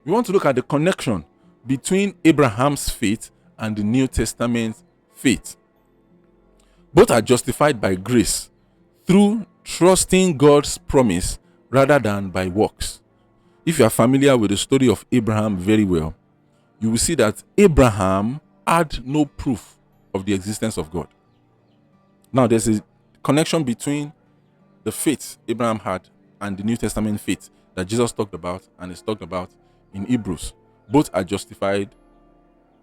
We want to look at the connection between Abraham's faith and the New Testament faith. Both are justified by grace through trusting God's promise rather than by works. If you are familiar with the story of Abraham very well, you will see that Abraham had no proof of the existence of God. Now, there's a connection between the faith Abraham had and the New Testament faith that Jesus talked about and is talked about in Hebrews. Both are justified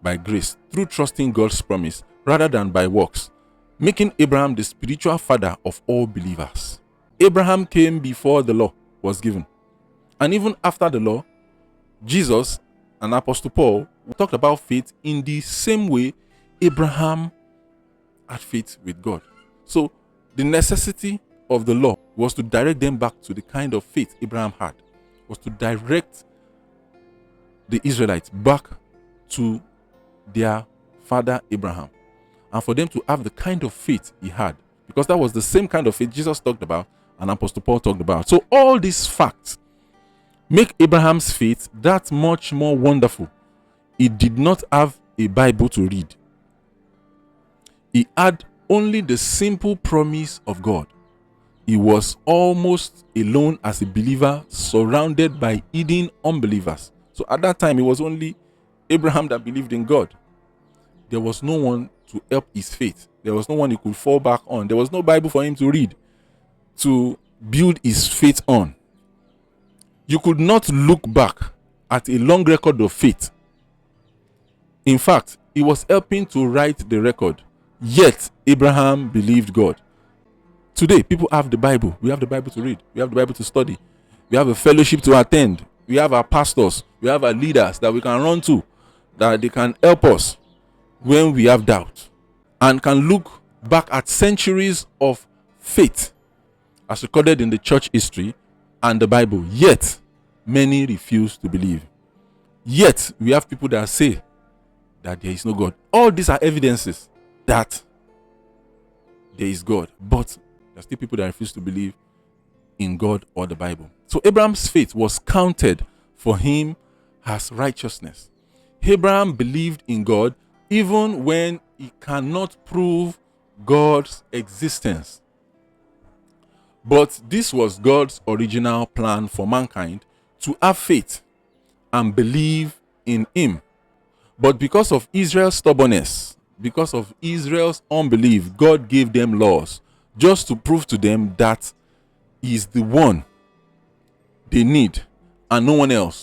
by grace through trusting God's promise rather than by works, making Abraham the spiritual father of all believers. Abraham came before the law was given. And even after the law, Jesus and Apostle Paul talked about faith in the same way Abraham had faith with God. So the necessity of the law was to direct them back to the kind of faith Abraham had, was to direct the Israelites back to their father Abraham, and for them to have the kind of faith he had, because that was the same kind of faith Jesus talked about and Apostle Paul talked about. So all these facts make Abraham's faith that much more wonderful. He did not have a Bible to read. He had only the simple promise of God. He was almost alone as a believer, surrounded by hidden unbelievers. So at that time, it was only Abraham that believed in God. There was no one to help his faith. There was no one he could fall back on. There was no Bible for him to read, to build his faith on. You could not look back at a long record of faith. In fact, he was helping to write the record. Yet, Abraham believed God. Today, people have the Bible. We have the Bible to read. We have the Bible to study. We have a fellowship to attend. We have our pastors. We have our leaders that we can run to, that they can help us when we have doubt, and can look back at centuries of faith as recorded in the church history and the Bible. Yet, many refuse to believe. Yet, we have people that say that there is no God. All these are evidences that there is God, but there are still people that refuse to believe in God or the Bible. So Abraham's faith was counted for him as righteousness. Abraham believed in God even when he cannot prove God's existence. But this was God's original plan for mankind, to have faith and believe in him. But because of Israel's stubbornness, because of Israel's unbelief, God gave them laws just to prove to them that he is the one they need and no one else.